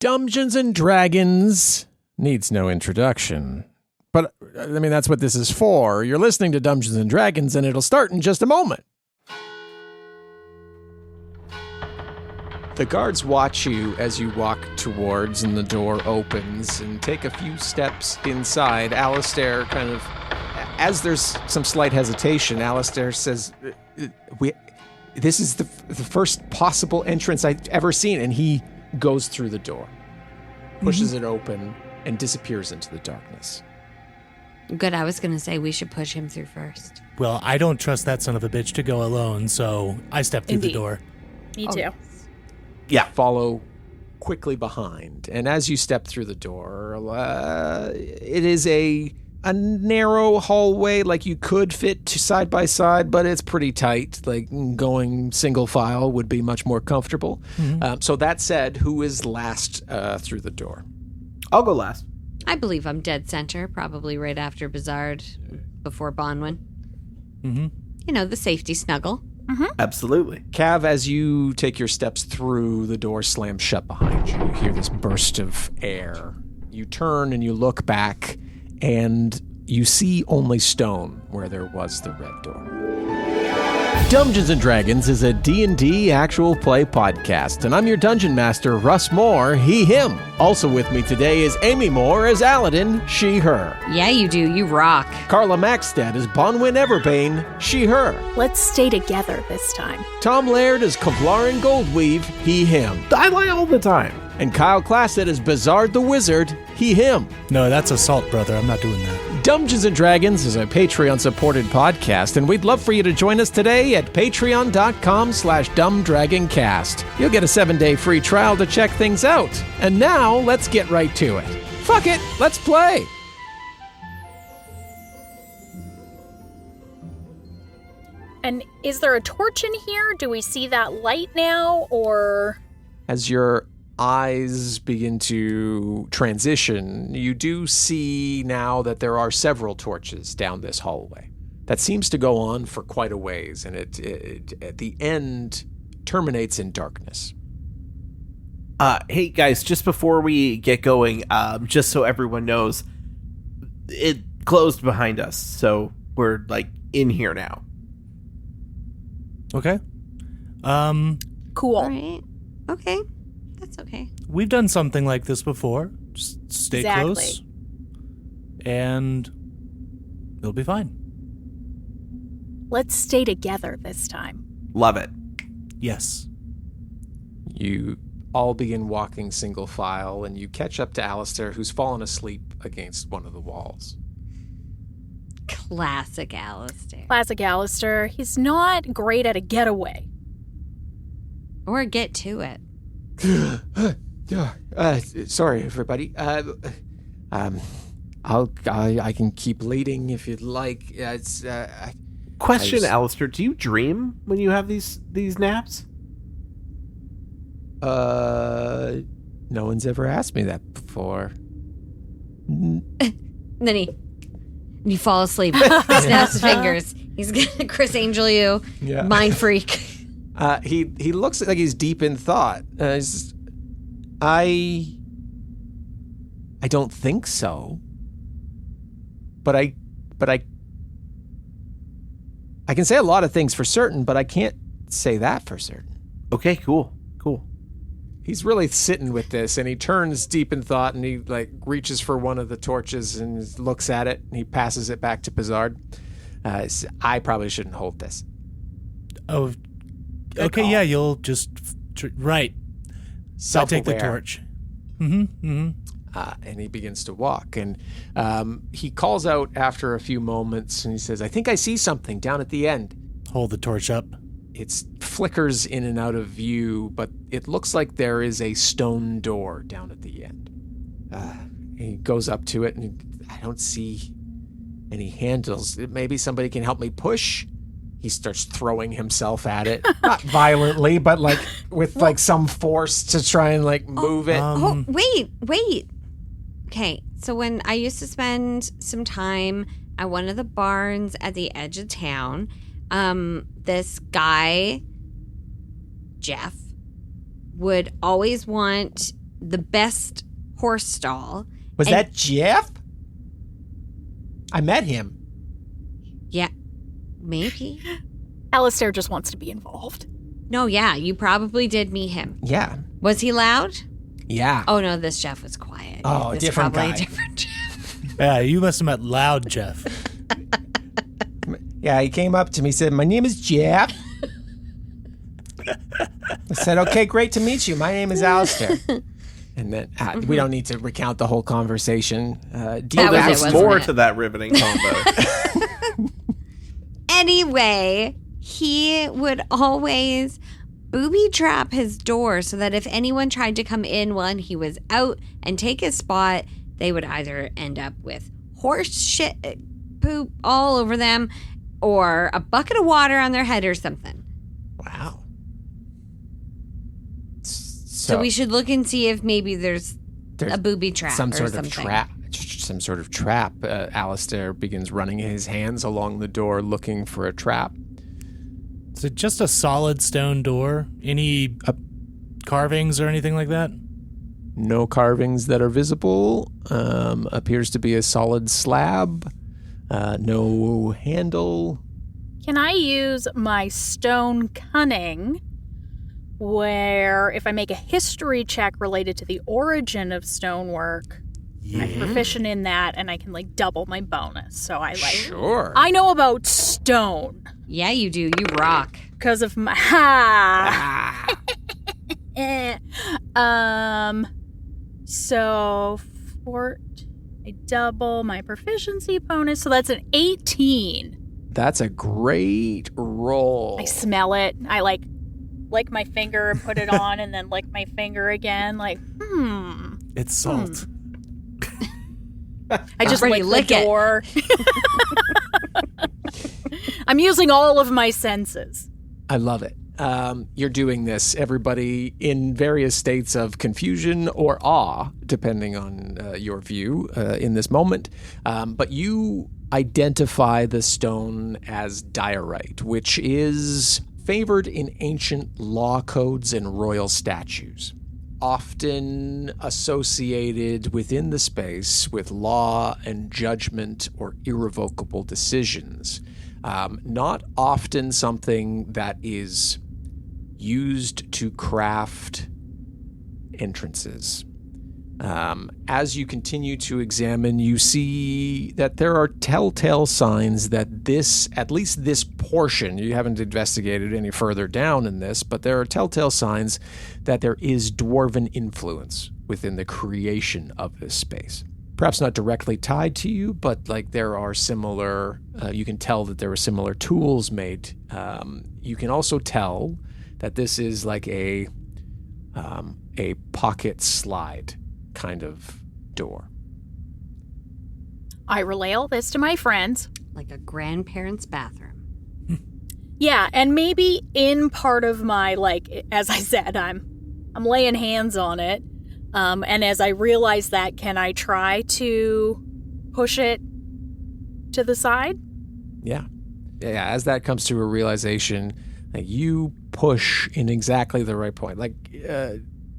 Dumbgeons and Dragons needs no introduction. But, I mean, that's what this is for. You're listening to Dumbgeons and Dragons, and it'll start in just a moment. The guards watch you as you walk towards, and the door opens, and take a few steps inside. Alistair kind of, as there's some slight hesitation, Alistair says, this is the first possible entrance I've ever seen, and he goes through the door, pushes it open, and disappears into the darkness. Good, I was going to say we should push him through first. Well, I don't trust that son of a bitch to go alone, so I step through the door. Me too. Yeah. Follow quickly behind, and as you step through the door, it is a narrow hallway, like you could fit side by side, but it's pretty tight. Like going single file would be much more comfortable. So that said, who is last through the door? I'll go last. I believe I'm dead center, probably right after Bizarre, before Bonwin. You know, the safety snuggle. Absolutely. Cav, as you take your steps through, the door slams shut behind you. You hear this burst of air. You turn and you look back, and you see only stone where there was the red door. Dumbgeons and Dragons is a D&D actual play podcast, and I'm your dungeon master, Russ Moore, he, him. Also with me today is Amy Moore as Aladdin, she, her. Yeah, you do. You rock. Carla Maxted as Bonwin Everbane, she, her. Let's stay together this time. Tom Laird as Kevlarin Goldweave, he, him. I lie all the time. And Kyle Classett as Bizarre the Wizard, he, him. No, that's assault, brother. I'm not doing that. Dumbgeons and Dragons is a Patreon-supported podcast, and we'd love for you to join us today at patreon.com/dumbdragoncast. You'll get a 7-day free trial to check things out. And now, let's get right to it. Fuck it, let's play. And is there a torch in here? Do we see that light now, or? As your eyes begin to transition, you do see now that there are several torches down this hallway. That seems to go on for quite a ways, and it at the end terminates in darkness. Hey guys, just before we get going, just so everyone knows, it closed behind us, so we're like in here now. Okay. Cool. All right. Okay. That's okay. We've done something like this before. Just stay close. And it'll be fine. Let's stay together this time. Love it. Yes. You all begin walking single file, and you catch up to Alistair, who's fallen asleep against one of the walls. Classic Alistair. Classic Alistair. He's not great at a getaway. Or get to it. Sorry, everybody. I can keep leading if you'd like. Question, Alistair, do you dream when you have these naps? No one's ever asked me that before. Then you fall asleep. He snaps his fingers. He's gonna Chris Angel you. Yeah. Mind freak. He looks like he's deep in thought. I don't think so. But I can say a lot of things for certain, but I can't say that for certain. Okay, cool. He's really sitting with this, and he turns deep in thought, and he reaches for one of the torches and looks at it, and he passes it back to Bizarre. I probably shouldn't hold this. Oh, okay, yeah, you'll just... right. I'll take the torch. And he begins to walk, and he calls out after a few moments, and he says, I think I see something down at the end. Hold the torch up. It flickers in and out of view, but it looks like there is a stone door down at the end. He goes up to it, and I don't see any handles. Maybe somebody can help me push? He starts throwing himself at it. Not violently, but with some force to try and move it. Wait. Okay, so when I used to spend some time at one of the barns at the edge of town, this guy, Jeff, would always want the best horse stall. Was that Jeff? I met him. Yeah, maybe. Alistair just wants to be involved. No, yeah, you probably did meet him. Yeah. Was he loud? Yeah. Oh, no, this Jeff was quiet. Oh, this different probably guy. A different Jeff. Yeah, you must have met Loud Jeff. Yeah, he came up to me, said, "My name is Jeff." I said, "Okay, great to meet you. My name is Alistair." And then we don't need to recount the whole conversation. There's more to that riveting combo. Anyway, he would always booby trap his door so that if anyone tried to come in when he was out and take his spot, they would either end up with horse shit poop all over them or a bucket of water on their head or something. Wow. So we should look and see if maybe there's a booby trap some or sort something. of trap. Some sort of trap. Alistair begins running his hands along the door looking for a trap. Is it just a solid stone door? Any carvings or anything like that? No carvings that are visible. Appears to be a solid slab. No handle. Can I use my stone cunning, where if I make a history check related to the origin of stonework, I'm proficient in that, and I can double my bonus. So Sure. I know about stone Yeah, you do. You rock. because of my So I double my proficiency bonus, so that's an 18. That's a great roll. I smell it. I lick my finger and put it on, and then lick my finger again. It's salt. I just Already lick the door. I'm using all of my senses. I love it. You're doing this, everybody, in various states of confusion or awe, depending on your view in this moment. But you identify the stone as diorite, which is favored in ancient law codes and royal statutes, often associated within the space with law and judgment or irrevocable decisions. Not often something that is used to craft entrances. As you continue to examine, you see that there are telltale signs that at least this portion, you haven't investigated any further down in this, but there are telltale signs that there is dwarven influence within the creation of this space. Perhaps not directly tied to you, but there are similar, you can tell that there are similar tools made. You can also tell that this is a pocket slide kind of door. I relay all this to my friends. Like a grandparent's bathroom. Yeah, and maybe in part of my, as I said, I'm laying hands on it. And as I realize that, can I try to push it to the side? Yeah. As that comes to a realization, you push in exactly the right point.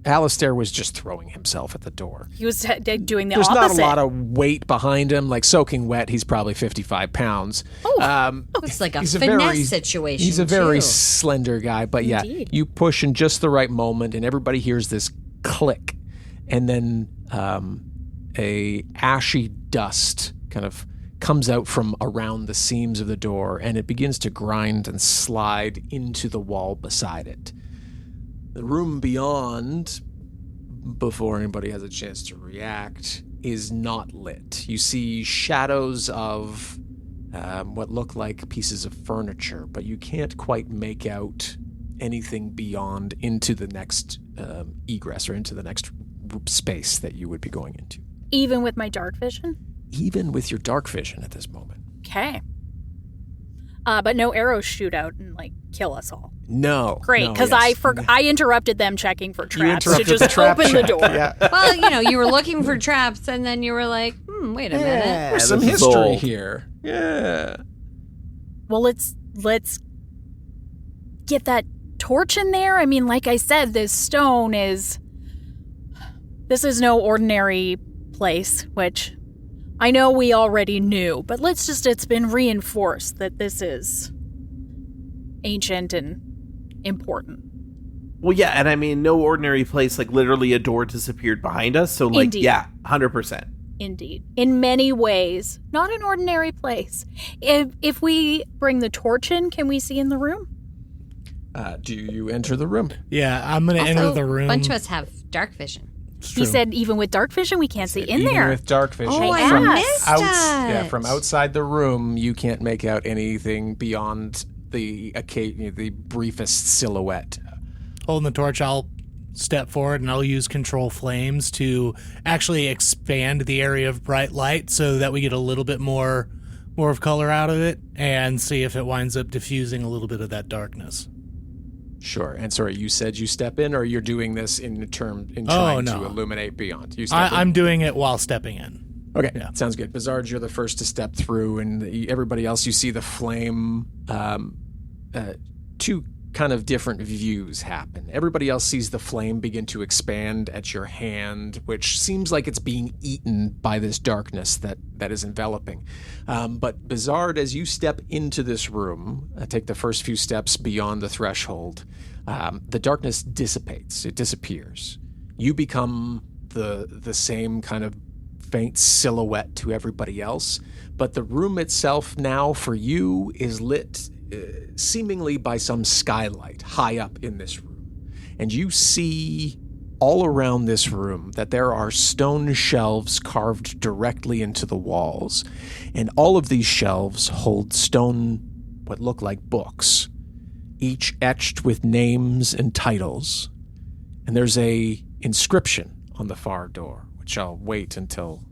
Alistair was just throwing himself at the door. He was doing the There's opposite. not a lot of weight behind him. Soaking wet, he's probably 55 pounds. It's like a he's finesse situation. He's a very too. slender guy, but Indeed. you push in just the right moment, and everybody hears this click, and then a ashy dust kind of comes out from around the seams of the door, and it begins to grind and slide into the wall beside it. The room beyond, before anybody has a chance to react, is not lit. You see shadows of what look like pieces of furniture, but you can't quite make out anything beyond into the next egress or into the next space that you would be going into. Even with my dark vision? Even with your dark vision at this moment. Okay. But no arrows shoot out and kill us all. No. Great, because I interrupted them checking for traps to interrupted just the trap open the check. door. Yeah. Well, you were looking for traps, and then you were like, wait a minute. There's some this is history old. here. Yeah. Well, let's get that torch in there. I mean, like I said, this stone is This is no ordinary place, which I know we already knew, but it's been reinforced that this is ancient and important. Well, yeah, and I mean, no ordinary place, like literally a door disappeared behind us. So, like, Indeed. yeah, 100%. Indeed. In many ways, not an ordinary place. If we bring the torch in, can we see in the room? Do you enter the room? Yeah, I'm going to enter the room. A bunch of us have dark vision. It's He true. said even with dark vision, we can't see in Even there. with dark vision. Oh, I from missed it. from outside the room, you can't make out anything beyond the briefest silhouette. Holding the torch, I'll step forward and I'll use control flames to actually expand the area of bright light so that we get a little bit more of color out of it and see if it winds up diffusing a little bit of that darkness. Sure. And sorry, you said you step in, or you're doing this in trying to illuminate beyond? You step in? I'm doing it while stepping in. Okay, Yeah. sounds good. Bizarre, you're the first to step through, and everybody else, you see the flame. Two kind of different views happen. Everybody else sees the flame begin to expand at your hand, which seems like it's being eaten by this darkness that is enveloping. But Bizarre, as you step into this room, take the first few steps beyond the threshold, the darkness dissipates. It disappears. You become the same kind of faint silhouette to everybody else, but the room itself now for you is lit seemingly by some skylight high up in this room. And you see all around this room that there are stone shelves carved directly into the walls. And all of these shelves hold what look like books, each etched with names and titles. And there's a inscription on the far door, which I'll wait until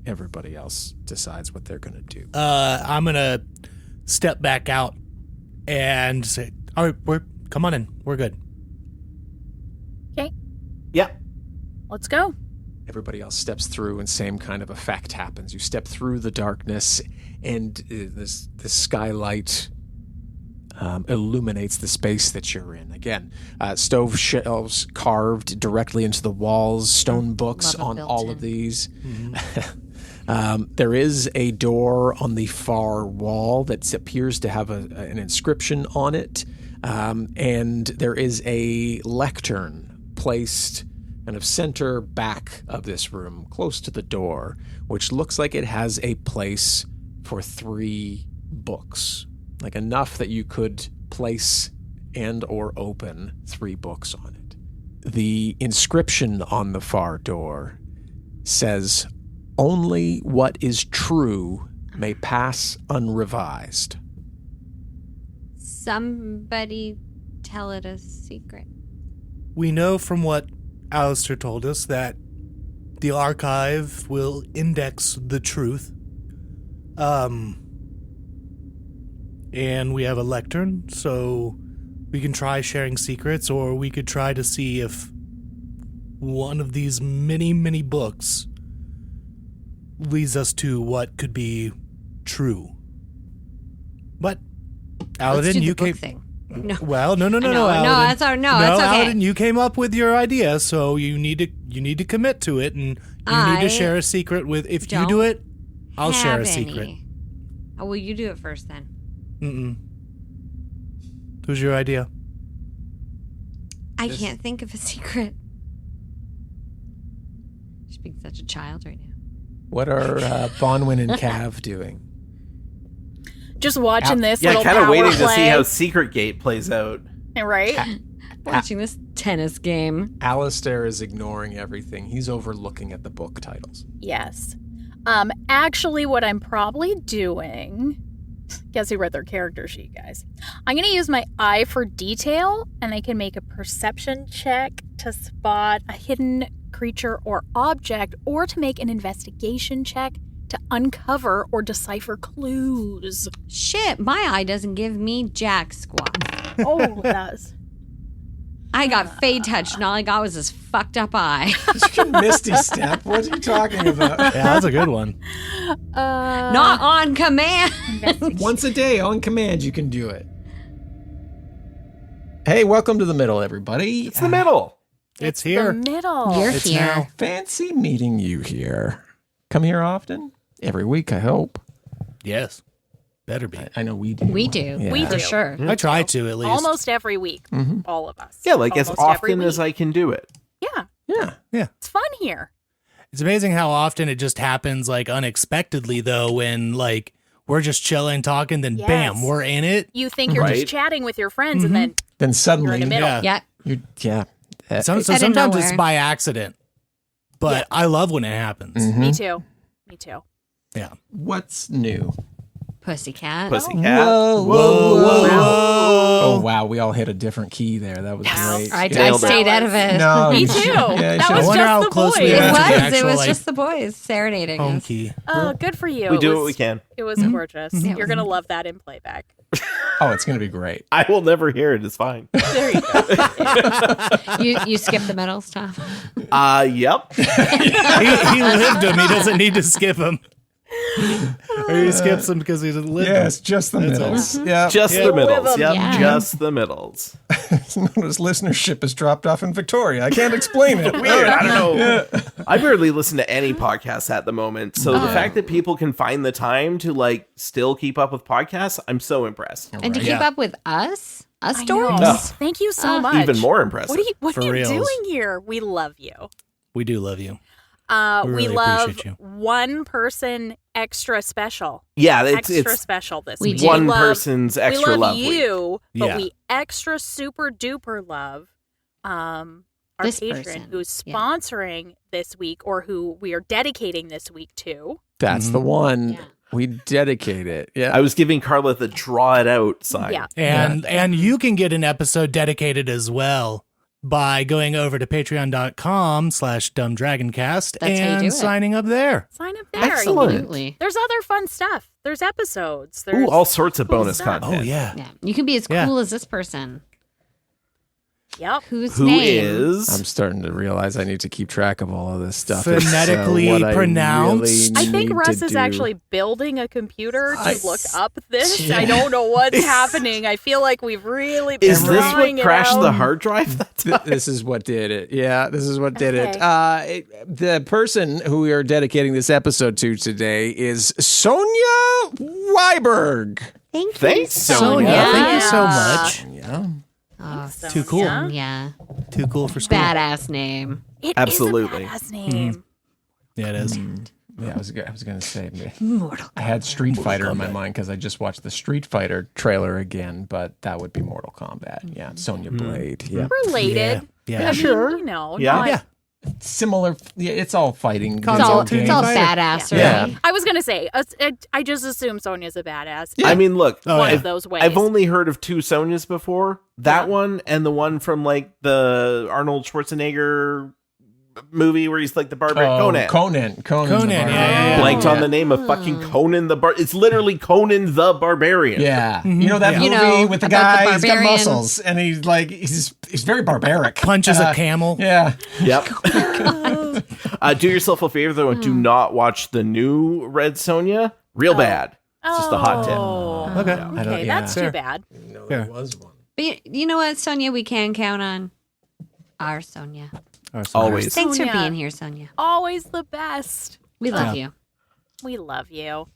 everybody else decides what they're going to do. I'm going to step back out and say, all right, come on in. We're good. Okay, Yeah. let's go. Everybody else steps through, and same kind of effect happens. You step through the darkness, and this skylight illuminates the space that you're in. Again, stove shelves carved directly into the walls, stone books Love on a all built-in. of these. There is a door on the far wall that appears to have an inscription on it, and there is a lectern placed kind of center back of this room, close to the door, which looks like it has a place for 3 books, like enough that you could place and or open 3 books on it. The inscription on the far door says, "Only what is true may pass unrevised." Somebody tell it a secret. We know from what Alistair told us that the archive will index the truth. And we have a lectern, so we can try sharing secrets, or we could try to see if one of these many, many books leads us to what could be true. But Aladdin, Let's do the you book came. thing. No. Well, no, No, Aladdin. that's okay. Aladdin, you came up with your idea, so you need to commit to it, and you need to share a secret with. If you do it, I'll share a secret. Oh, well, you do it first then. Who's your idea? I can't think of a secret. Just being such a child right now. What are Bonwin and Cav doing? Just watching this Yeah, little kind of power waiting to play. see how Secret Gate plays out. Right? Watching this tennis game. Alistair is ignoring everything. He's over looking at the book titles. Yes. Actually, what I'm probably doing... Guess who read their character sheet, guys? I'm going to use my eye for detail, and I can make a perception check to spot a hidden creature or object, or to make an investigation check to uncover or decipher clues. Shit, my eye doesn't give me jack squat. Oh, it does. I got fade touched, and all I got was this fucked up eye. Misty Step, what are you talking about? Yeah, that's a good one. Not on command. Once a day on command, you can do it. Hey, welcome to the middle, everybody. It's the middle. It's here. The middle. You're It's here. now. Fancy meeting you here. Come here often? Every week, I hope. Yes. Better be. I know we do. We do. Yeah. We For do. sure. I try to, at least. Almost every week. All of us. Yeah, like as Almost every often as week. I can do it. Yeah. Yeah. It's fun here. It's amazing how often it just happens, like, unexpectedly, though, when, like, we're just chilling, talking, then Yes. bam, we're in it. You think you're Right. just chatting with your friends and then Then you're suddenly, in the middle. Yeah. Yeah. yeah. So Out of sometimes it's nowhere. by accident, but I love when it happens. Me too. Me too. Yeah. What's new? Pussycat. Pussycat. Whoa, whoa, Oh, wow. We all hit a different key there. That was great. I Nailed it. stayed out of it. No, Me you too. should- yeah, you That should- I was wonder just how the close we boys. It are to the was. It actual, was like, just the boys serenading home us. key. Oh, good for you. We It do was- what we can. It was gorgeous. Yeah. You're going to love that in playback. Oh, it's going to be great. I will never hear it. It's fine. There you go. You skip the middle stuff. Yep. he lived them. He doesn't need to skip them. Or he skips them because he didn't live Yes, them. just the middles. Yeah. Just Yeah. the middles. With 'em. Yep. Yeah. Just the middles. Notice listenership has dropped off in Victoria. I can't explain it. Weird. I don't know. I barely listen to any podcasts at the moment. So the fact that people can find the time to like still keep up with podcasts, I'm so impressed. And to keep Yeah. up with us I know. dorks. Thank you so much. Even more impressive. What For are you reals. doing here? We love you. We do love you. We really love appreciate you. one person extra special. Yeah, it's Extra special this We week. do. one We love- person's extra we love lovely. you, but Yeah. we extra super duper love our This patron person. who's Yeah. sponsoring this week or who we are dedicating this week to. That's the one. Yeah. We dedicate it. Yeah. I was giving Carla the draw it out sign. Yeah. And you can get an episode dedicated as well by going over to patreon.com/dumbdragoncast That's how you and do it. signing up there. Sign up there. Excellent. Absolutely. There's other fun stuff. There's episodes. There's Ooh, all sorts of cool bonus stuff. content. Oh, yeah. Yeah. You can be as Yeah. cool as this person. Yep. Whose Who name? is? I'm starting to realize I need to keep track of all of this stuff. Phonetically It's, what I pronounced. I think need Russ to is do. actually building a computer to I- look up this. Yeah. I don't know what's happening. I feel like we've really been Is this what drawing it crashed out. the hard drive? This is what did it. Yeah, this is what did it. Okay. The person who we are dedicating this episode to today is Sonia Weiberg. Thank you. Thanks, Sonia, Sonia. thank you so Yeah. much. Yeah. Oh, Too cool. yeah. Too cool for school. Badass name. It Absolutely. is a badass name. Yeah, it is. Yeah, I was going to say, I had Street Fighter in my mind because I just watched the Street Fighter trailer again, but that would be Mortal Kombat. Yeah, Sonya Blade. Yeah, Related. Yeah. I mean, Sure. You know, Yeah. not- Yeah. similar. Yeah, it's all fighting. It's Console all, game it's all fighter. badassery. Yeah. I was gonna say, I just assume Sonya's a badass. I mean, look, Oh, One yeah. of those ways. I've only heard of two Sonias before. That one and the one from like the Arnold Schwarzenegger movie where he's like the barbarian. Conan. Conan. Conan, the yeah, Barbarian. yeah. Blanked on the name of fucking Conan the It's literally Conan the Barbarian. Yeah, you know that Yeah. movie You know, with the about the guy. He's got barbarian. muscles, and he's like he's very barbaric. Punches a camel. Yeah, Yep. Do yourself a favor though and do not watch the new Red Sonja. Real bad. It's just a hot tip. Oh, Okay. I don't- okay, yeah. that's Fair. too bad. no, Fair. there was one. But you know what, Sonia, we can count on our Sonia. Or something. Always. Thanks for Sonia. being here, Sonia. Always the best. We love Yeah. you. We love you.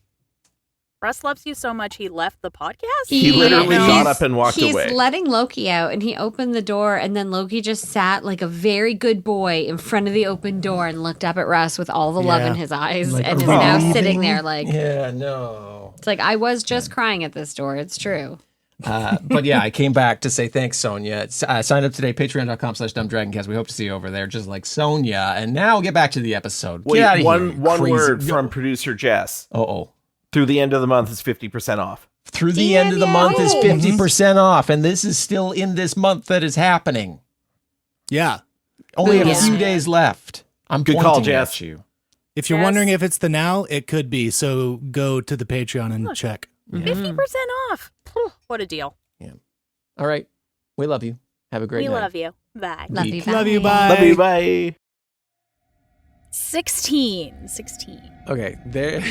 Russ loves you so much he left the podcast. He literally He's- got up and walked He's away. letting Loki out, and he opened the door, and then Loki just sat like a very good boy in front of the open door and looked up at Russ with all the love Yeah. in his eyes, Like, and is are we now leaving? sitting there like Yeah, no. it's like I was just crying at this door. It's true. But yeah, I came back to say thanks, Sonia. Sign up today, patreon.com/dumbdragoncast. We hope to see you over there, just like Sonia. And now we'll get back to the episode. Get out Wait, of one here, one crazy- word from producer Jess. Oh. Through the end of the month is 50% off. Through the end of the month is 50% off, and this is still in this month that is happening. Yeah. Only have a Yeah. few days left. I'm Good pointing call, Jess. at you. If you're Yes. wondering if it's the now, it could be. So go to the Patreon and check. 50% off. Phew, what a deal. All right. We love you. Have a great We night. love you. Bye. Love you. Love you. Bye. Bye. Love you. Bye. 16. Okay, there.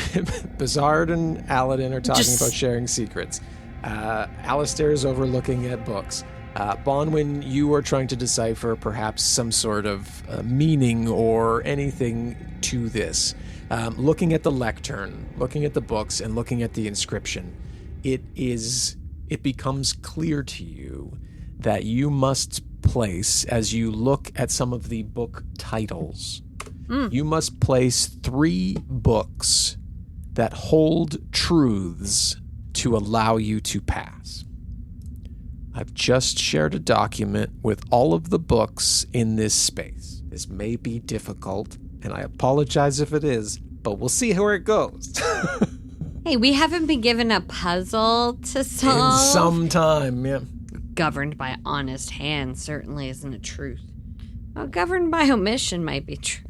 Bizarre and Aladdin are talking Just- about sharing secrets. Alistair is over looking at books. Bonwin, you are trying to decipher perhaps some sort of meaning or anything to this. Looking at the lectern, looking at the books, and looking at the inscription, it becomes clear to you that you must place, as you look at some of the book titles, you must place 3 books that hold truths to allow you to pass. I've just shared a document with all of the books in this space. This may be difficult, and I apologize if it is, but we'll see where it goes. Hey, we haven't been given a puzzle to solve. In some time, yeah. Governed by honest hands certainly isn't a truth. Well, governed by omission might be true.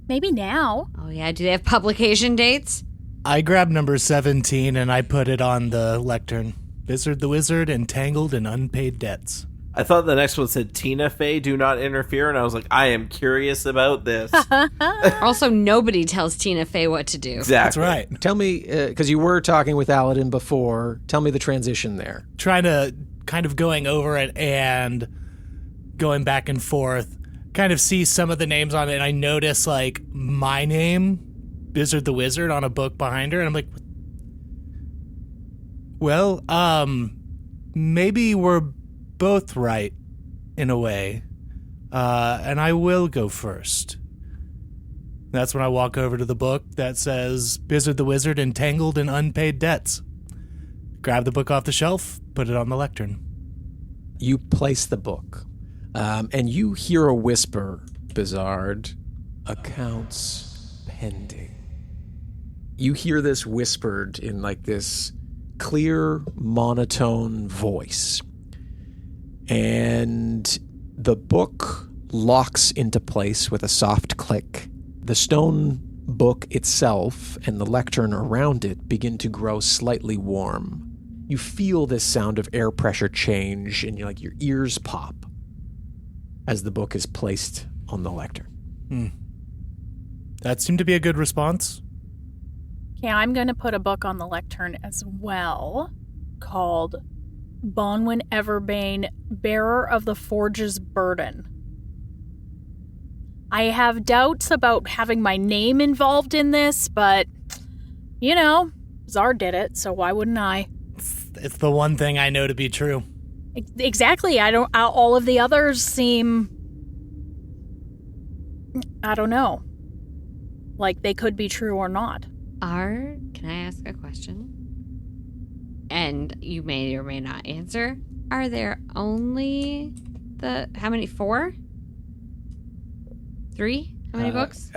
Maybe now. Oh, yeah. Do they have publication dates? I grabbed number 17 and I put it on the lectern. Bizzard the Wizard entangled in unpaid debts. I thought the next one said Tina Fey, do not interfere, and I was like, I am curious about this. Also, nobody tells Tina Fey what to do. Exactly. That's right. Tell me, because you were talking with Aladdin before, tell me the transition there. Trying to kind of going over it and going back and forth, kind of see some of the names on it, and I notice like my name, Bizzard the Wizard, on a book behind her, and I'm like, well, maybe we're both right in a way, and I will go first. That's when I walk over to the book that says Bizzard the Wizard entangled in unpaid debts. Grab the book off the shelf, put it on the lectern. You place the book, and you hear a whisper, Bizzard, accounts pending. You hear this whispered in like this clear, monotone voice. And the book locks into place with a soft click. The stone book itself and the lectern around it begin to grow slightly warm. You feel this sound of air pressure change, and your ears pop as the book is placed on the lectern. That seemed to be a good response. Okay, I'm going to put a book on the lectern as well called Bonwin Everbane, Bearer of the Forge's Burden. I have doubts about having my name involved in this, but, Czar did it, so why wouldn't I? It's the one thing I know to be true. Exactly. All of the others seem, I don't know, like they could be true or not. Can I ask a question? And you may or may not answer. Are there only how many? 4? 3? How many books?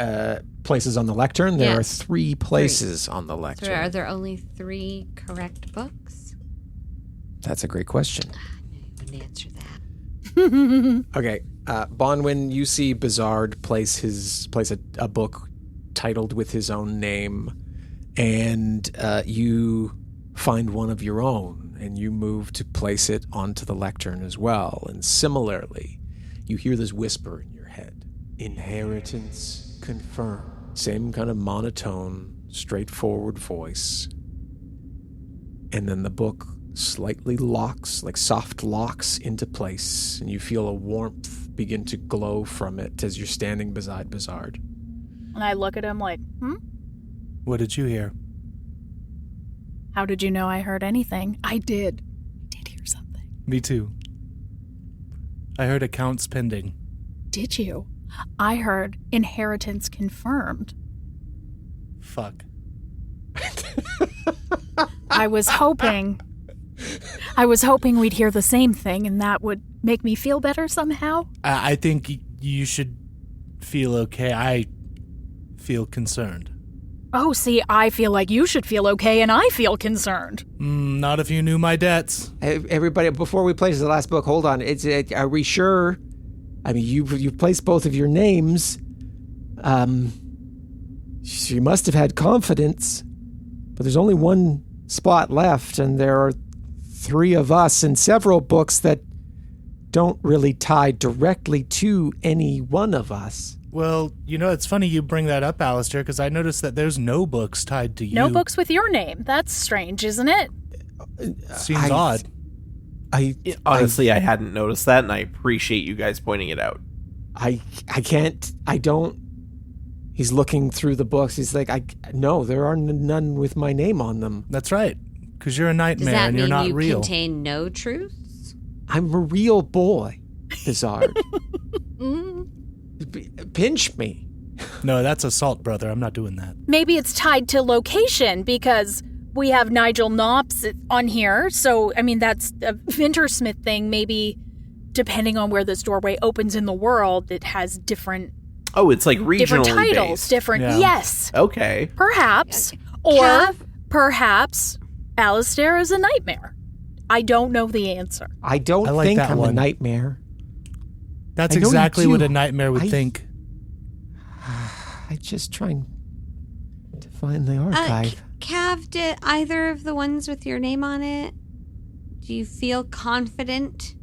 Places on the lectern? There are Yes. 3 places on the lectern. So are there only 3 correct books? That's a great question. I knew you wouldn't answer that. Okay, Bonwin, you see Bizzard place a book titled with his own name, and you find one of your own, and you move to place it onto the lectern as well. And similarly, you hear this whisper in your head, inheritance confirmed. Same kind of monotone, straightforward voice. And then the book slightly locks, like soft locks into place, and you feel a warmth begin to glow from it as you're standing beside Bizzard. And I look at him like, What did you hear? How did you know I heard anything? I did hear something. Me too. I heard accounts pending. Did you? I heard inheritance confirmed. Fuck. I was hoping we'd hear the same thing, and that would make me feel better somehow. I think you should feel okay. I feel concerned. Oh, see, I feel like you should feel okay, and I feel concerned. Not if you knew my debts. Everybody, before we place the last book, hold on. Are we sure? I mean, you've placed both of your names. You must have had confidence, but there's only one spot left, and there are 3 of us and several books that don't really tie directly to any one of us. Well, it's funny you bring that up, Alistair, because I noticed that there's no books tied to you. No books with your name. That's strange, isn't it? Seems odd. Honestly, I hadn't noticed that, and I appreciate you guys pointing it out. I can't. I don't. He's looking through the books. He's like, no, there are none with my name on them. That's right. Because you're a Does nightmare that and you're mean not you real. contain no truths? I'm a real boy, Bizarre. Pinch me. No, that's assault, brother. I'm not doing that. Maybe it's tied to location because we have Nigel Knopps on here. So, I mean, that's a Vintersmouth thing. Maybe depending on where this doorway opens in the world, it has different... Oh, it's like regionally different titles, based. different... Yeah. Yes. Okay. Perhaps. Or Cav? perhaps Alistair is a nightmare. I don't know the answer. I don't I like think that I'm a one. nightmare. That's I know you exactly what do. a nightmare would I- think. I just trying to find the archive. Cav, did either of the ones with your name on it, do you feel confident?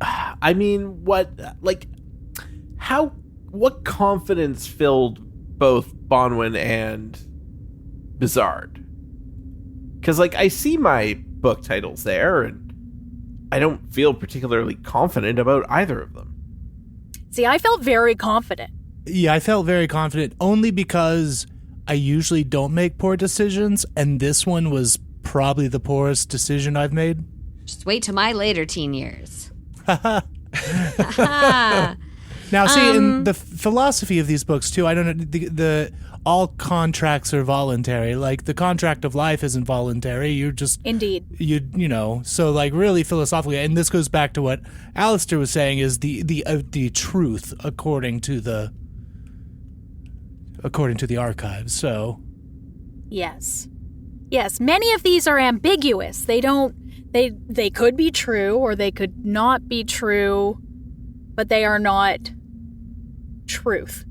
I mean, what confidence filled both Bonwin and Bizarre? Because, I see my book titles there, and I don't feel particularly confident about either of them. See, I felt very confident. Yeah, I felt very confident only because I usually don't make poor decisions, and this one was probably the poorest decision I've made. Just wait till my later teen years. Now, see, in the philosophy of these books too, I don't know. The all contracts are voluntary. Like the contract of life isn't voluntary. You're just Indeed. you know. So really philosophically, and this goes back to what Alistair was saying is the truth according to the archives. So Yes. Yes, many of these are ambiguous. They could be true or they could not be true, but they are not truth,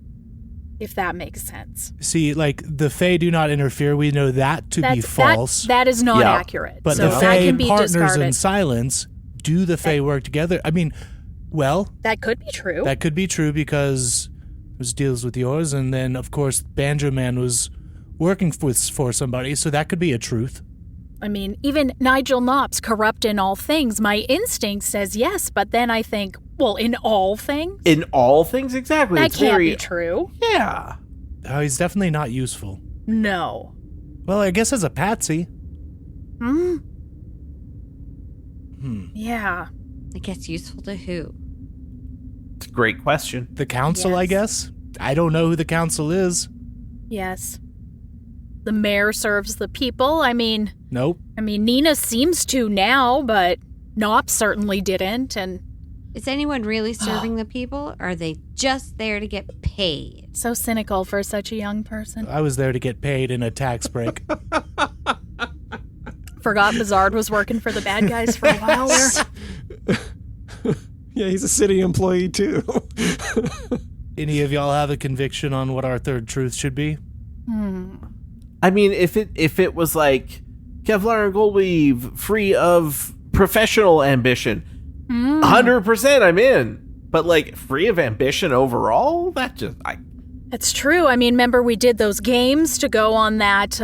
if that makes sense. see, the Fae do not interfere. We know that to be false. That is not Yeah. accurate. But so the that Fae can be partners discarded. in silence. Do the Fae work together? I mean, well, That could be true. that could be true because it deals with yours, and then of course Banjo Man was working for somebody, so that could be a truth. I mean, even Nigel Knopps, corrupt in all things, my instinct says yes, but then I think, well, in all things? In all things, exactly. That It's can't very, be true. Yeah. Oh, he's definitely not useful. No. Well, I guess as a patsy. Hmm? Yeah. I guess useful to who? It's a great question. The council, I Yes. guess. I don't know who the council is. Yes. The mayor serves the people. I mean, Nope. Nina seems to now, but Knopps certainly didn't, and Is anyone really serving the people, or are they just there to get paid? so cynical for such a young person. I was there to get paid in a tax break. Forgot Bizarre was working for the bad guys for a while there. Yeah, he's a city employee too. Any of y'all have a conviction on what our third truth should be? I mean, if it was like Kevlar and Goldweave free of professional ambition, 100% I'm in. But free of ambition overall, It's true. Remember we did those games to go on that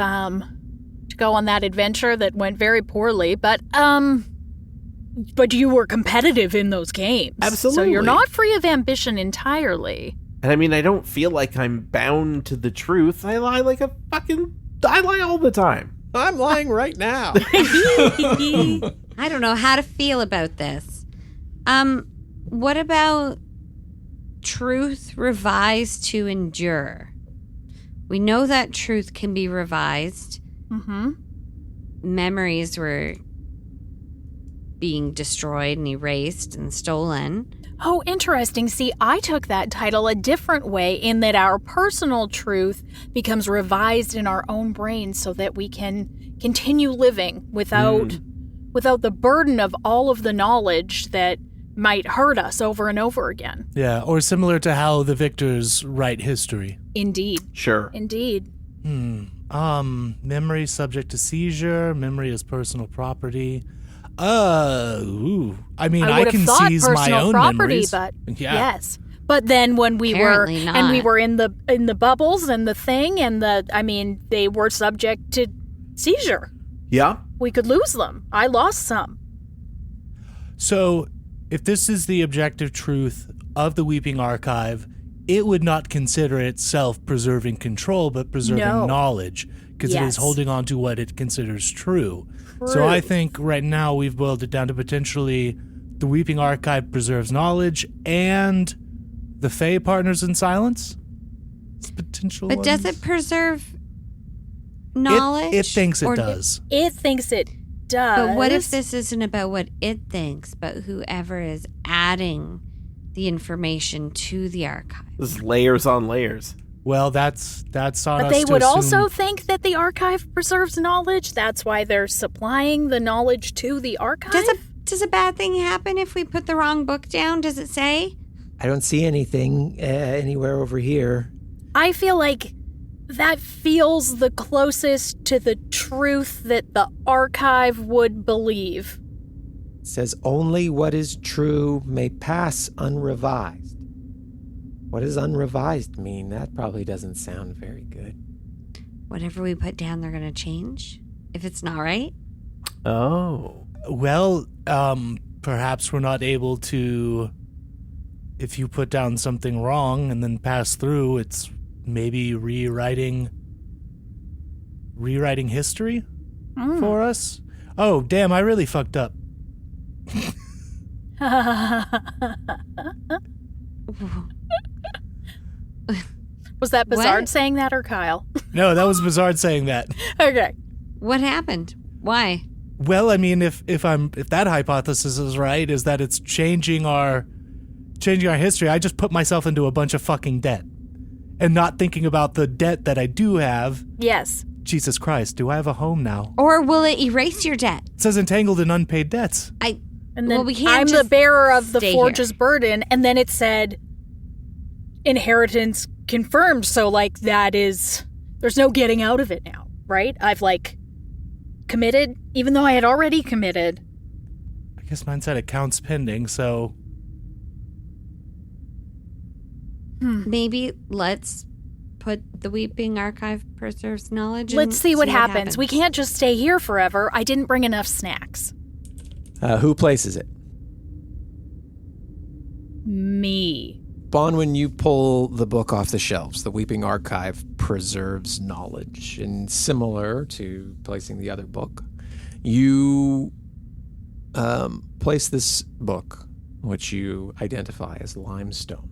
adventure that went very poorly, but you were competitive in those games. Absolutely. So you're not free of ambition entirely. And I don't feel like I'm bound to the truth. I lie I lie all the time. I'm lying right now. I don't know how to feel about this. What about truth revised to endure? We know that truth can be revised. Mm-hmm. Memories were being destroyed and erased and stolen. Oh, interesting. See, I took that title a different way in that our personal truth becomes revised in our own brains so that we can continue living without the burden of all of the knowledge that might hurt us over and over again. Yeah, or similar to how the victors write history. Indeed. Sure. Indeed. Memory subject to seizure. Memory is personal property. I would can have thought seize my personal own property, memories. but Yeah. yes. But then when we Apparently were not. in the bubbles and the thing and they were subject to seizure. Yeah. We could lose them. I lost some. So, if this is the objective truth of the Weeping Archive, it would not consider itself preserving control, but preserving No. knowledge, because it is Yes. holding on to what it considers true. So I think right now we've boiled it down to potentially the Weeping Archive preserves knowledge and the Fae partners in silence. It's potential. But does ones. it preserve knowledge? It thinks it Or- does. It thinks it does. But what if this isn't about what it thinks, but whoever is adding the information to the archive? There's layers on layers. Well, that's on But us they to would assume- also think that the archive preserves knowledge. That's why they're supplying the knowledge to the archive. Does a bad thing happen if we put the wrong book down? Does it say? I don't see anything anywhere over here. I feel like that feels the closest to the truth that the archive would believe. It says only what is true may pass unrevised. What does unrevised mean? That probably doesn't sound very good. Whatever we put down, they're going to change if it's not right? Oh. Well, perhaps we're not able to. If you put down something wrong and then pass through, it's maybe rewriting history for us. Oh, damn! I really fucked up. Was that Bizarre What? saying that or Kyle? No, that was Bizarre saying that. Okay. What happened? Why? Well, I mean, if that hypothesis is right, is that it's changing our history. I just put myself into a bunch of fucking debt, and not thinking about the debt that I do have. Yes. Jesus Christ, do I have a home now? Or will it erase your debt? It says entangled in unpaid debts. And then Well, we can't I'm the just bearer of the stay forge's here. burden, and then it said inheritance confirmed. So like there's no getting out of it now, right? I've like committed, even though I had already committed. I guess mine said accounts pending, so Maybe let's put the Weeping Archive preserves knowledge. Let's and see what happens. We can't just stay here forever. I didn't bring enough snacks. Who places it? Me. Bonwin, you pull the book off the shelves. The Weeping Archive preserves knowledge. And similar to placing the other book, you place this book, which you identify as limestone,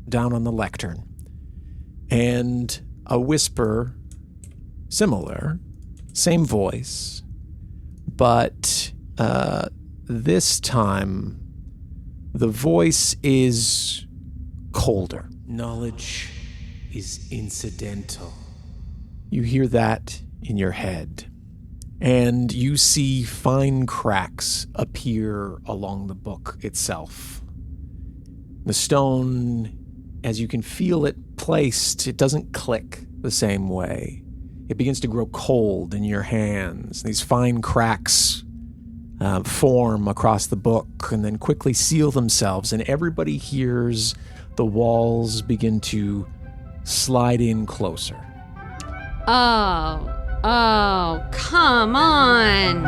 down on the lectern. And a whisper, similar, same voice, but this time the voice is colder. Knowledge is incidental. You hear that in your head, and you see fine cracks appear along the book itself. The stone, as you can feel it placed, it doesn't click the same way. It begins to grow cold in your hands. These fine cracks form across the book and then quickly seal themselves, and everybody hears the walls begin to slide in closer. Oh, come on.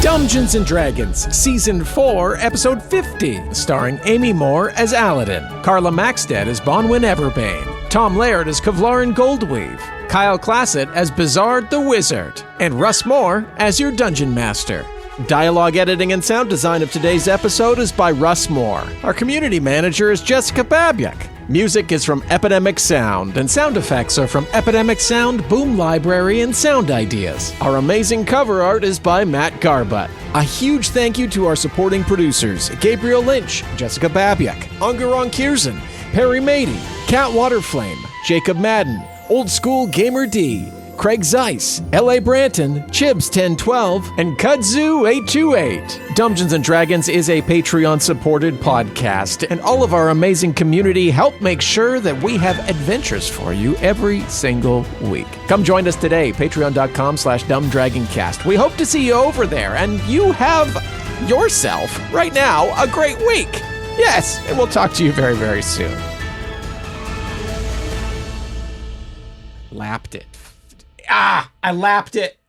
Dumbgeons and Dragons, Season 4, Episode 50, starring Amy Moore as Aladdin, Carla Maxted as Bonwin Everbane, Tom Laird as Kevlarin Goldweave, Kyle Classett as Bizarre the Wizard, and Russ Moore as your Dungeon Master. Dialogue editing and sound design of today's episode is by Russ Moore. Our community manager is Jessica Babiak. Music is from Epidemic Sound, and sound effects are from Epidemic Sound, Boom Library, and Sound Ideas. Our amazing cover art is by Matt Garbutt. A huge thank you to our supporting producers, Gabriel Lynch, Jessica Babiak, Ungarong Kierzan, Perry Mady, Cat Waterflame, Jacob Madden, Old School Gamer D, Craig Zeiss, L.A. Branton, Chibs1012, and Kudzu828. Dumbgeons and Dragons is a Patreon-supported podcast, and all of our amazing community help make sure that we have adventures for you every single week. Come join us today, patreon.com/dumbdragoncast. We hope to see you over there, and you have yourself, right now, a great week. Yes, and we'll talk to you very, very soon. Lapped it. I lapped it.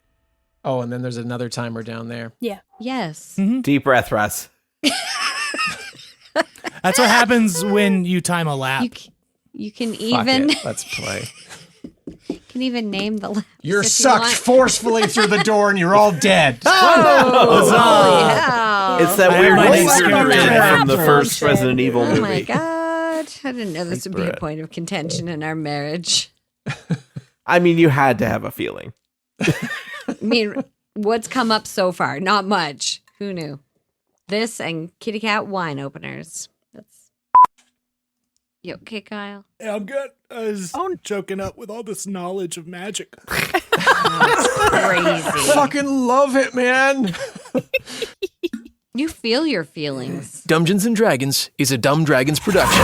Oh, and then there's another timer down there. Yeah. Yes. Deep breath, Russ. That's what happens when you time a lap. You can Fuck even it. Let's play. can even name the laps. You're if you sucked want. forcefully through the door and you're all dead. Oh, yeah. It's that I weird have my laser screwdriver. grid from the first Shit. Resident Evil Oh movie. my god! I didn't know this would be a Brett. point of contention in our marriage. I mean, you had to have a feeling. I mean, what's come up so far? Not much. Who knew? This and kitty cat wine openers. That's you okay, Kyle? Yeah, I'm good. I was choking up with all this knowledge of magic. Crazy. Fucking love it, man. You feel your feelings. Dumbgeons and Dragons is a Dumb Dragons production.